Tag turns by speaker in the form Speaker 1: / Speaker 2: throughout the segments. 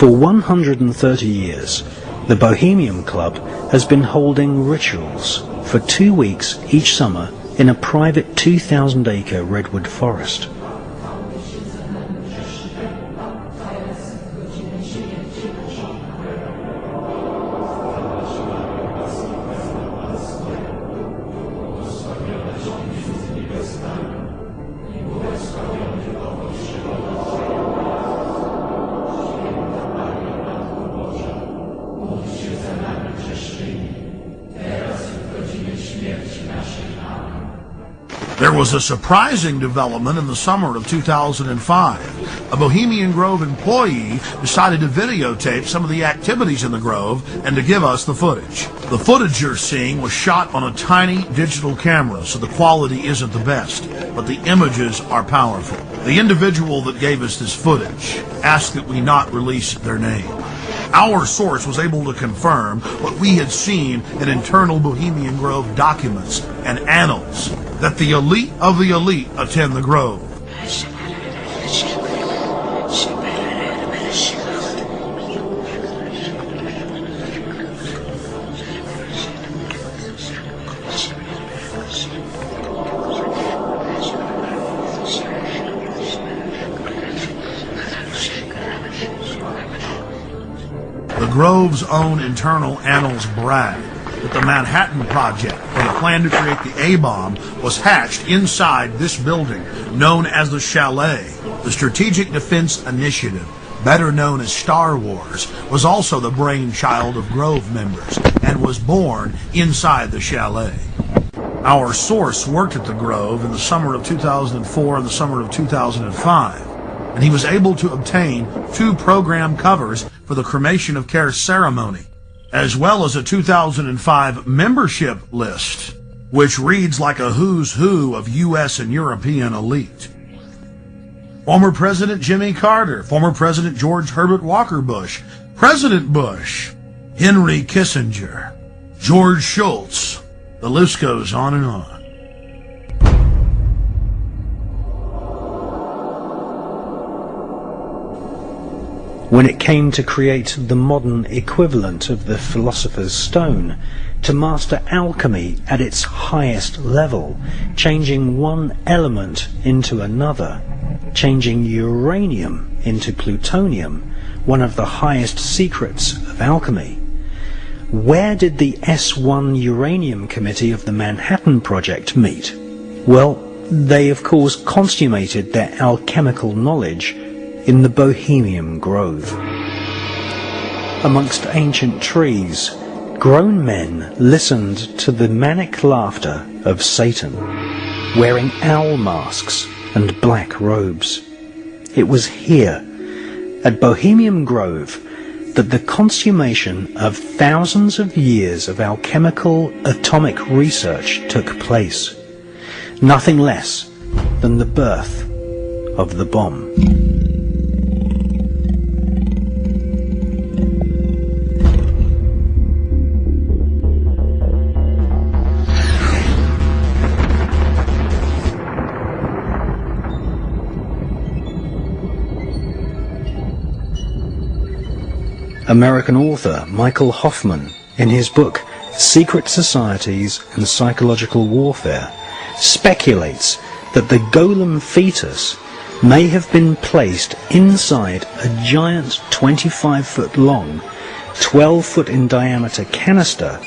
Speaker 1: For 130 years, the Bohemian Club has been holding rituals for 2 weeks each summer in a private 2,000-acre redwood forest.
Speaker 2: There was a surprising development in the summer of 2005. A Bohemian Grove employee decided to videotape some of the activities in the Grove and to give us the footage. The footage you're seeing was shot on a tiny digital camera, so the quality isn't the best, but the images are powerful. The individual that gave us this footage asked that we not release their name. Our source was able to confirm what we had seen in internal Bohemian Grove documents and annals, that the elite of the elite attend the Grove. The Grove's own internal annals brag that the Manhattan Project, or the plan to create the A-bomb, was hatched inside this building, known as the Chalet. The Strategic Defense Initiative, better known as Star Wars, was also the brainchild of Grove members and was born inside the Chalet. Our source worked at the Grove in the summer of 2004 and the summer of 2005, and he was able to obtain 2 program covers for the cremation of care ceremony, as well as a 2005 membership list, which reads like a who's who of U.S. and European elite. Former President Jimmy Carter, former President George Herbert Walker Bush, President Bush, Henry Kissinger, George Shultz. The list goes on and on.
Speaker 1: When it came to create the modern equivalent of the Philosopher's Stone, to master alchemy at its highest level, changing one element into another, changing uranium into plutonium, one of the highest secrets of alchemy, where did the S1 Uranium Committee of the Manhattan Project meet? Well, they of course consummated their alchemical knowledge in the Bohemian Grove. Amongst ancient trees, grown men listened to the manic laughter of Satan, wearing owl masks and black robes. It was here, at Bohemian Grove, that the consummation of thousands of years of alchemical atomic research took place. Nothing less than the birth of the bomb. American author Michael Hoffman, in his book Secret Societies and Psychological Warfare, speculates that the golem fetus may have been placed inside a giant 25-foot long, 12-foot in diameter canister,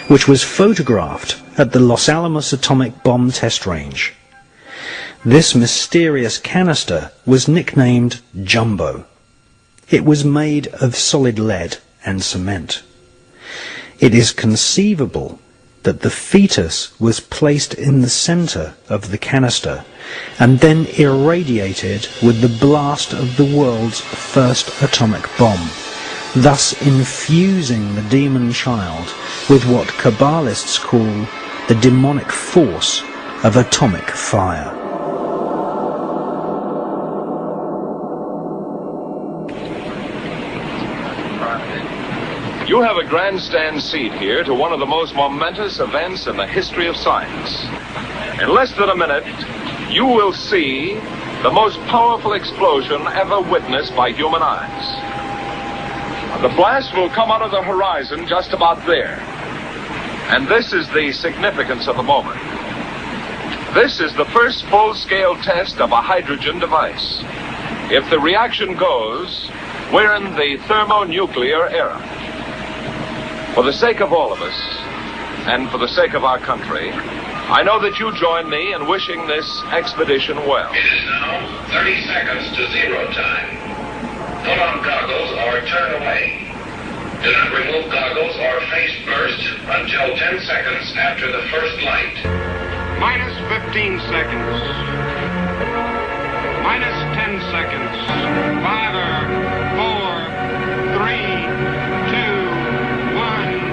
Speaker 1: which was photographed at the Los Alamos Atomic Bomb Test Range. This mysterious canister was nicknamed Jumbo. It was made of solid lead and cement. It is conceivable that the fetus was placed in the center of the canister and then irradiated with the blast of the world's first atomic bomb, thus infusing the demon child with what Kabbalists call the demonic force of atomic fire.
Speaker 3: You have a grandstand seat here to one of the most momentous events in the history of science. In less than a minute, you will see the most powerful explosion ever witnessed by human eyes. The blast will come out of the horizon just about there. And this is the significance of the moment. This is the first full-scale test of a hydrogen device. If the reaction goes, we're in the thermonuclear era. For the sake of all of us, and for the sake of our country, I know that you join me in wishing this expedition well.
Speaker 4: It is now 30 seconds to zero time. Put on goggles or turn away. Do not remove goggles or face burst until 10 seconds after the first light.
Speaker 5: Minus 15 seconds. Minus 10 seconds. 5, 4, 3, 2, 1.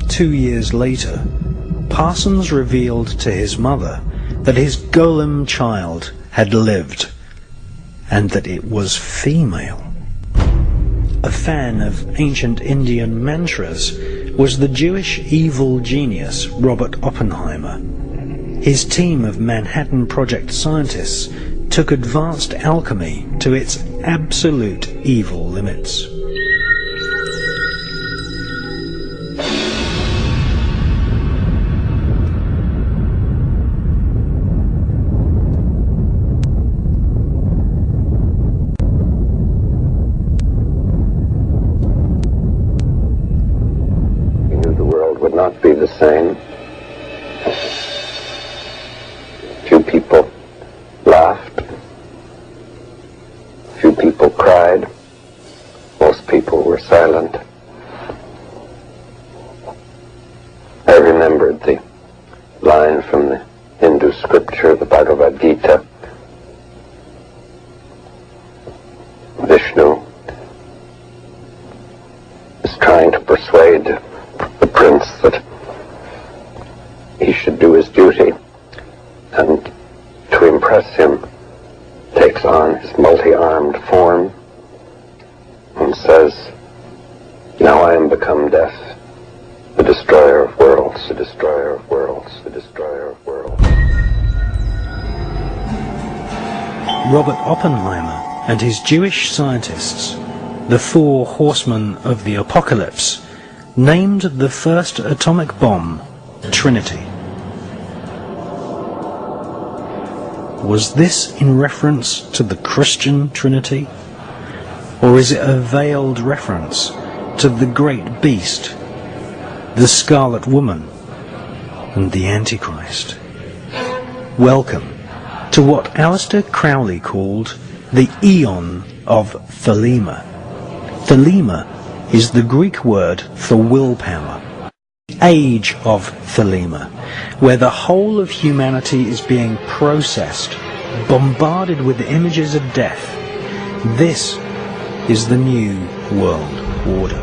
Speaker 1: Two years later, Parsons revealed to his mother that his golem child had lived, and that it was female. A fan of ancient Indian mantras was the Jewish evil genius Robert Oppenheimer. His team of Manhattan Project scientists took advanced alchemy to its absolute evil limits.
Speaker 6: Would not be the same. Few people laughed. Few people cried. Most people were silent. I remembered the line from the Hindu scripture, the Bhagavad Gita. Vishnu is trying to persuade the prince that he should do his duty, and to impress him takes on his multi-armed form and says, "Now I am become death, the destroyer of worlds, the destroyer of worlds, the destroyer of worlds."
Speaker 1: Robert Oppenheimer and his Jewish scientists, the four horsemen of the apocalypse, named the first atomic bomb Trinity. Was this in reference to the Christian Trinity? Or is it a veiled reference to the great beast, the Scarlet Woman, and the Antichrist? Welcome to what Aleister Crowley called the Aeon of Thelema. Thelema is the Greek word for willpower. Age of Thelema, where the whole of humanity is being processed, bombarded with images of death. This is the new world order.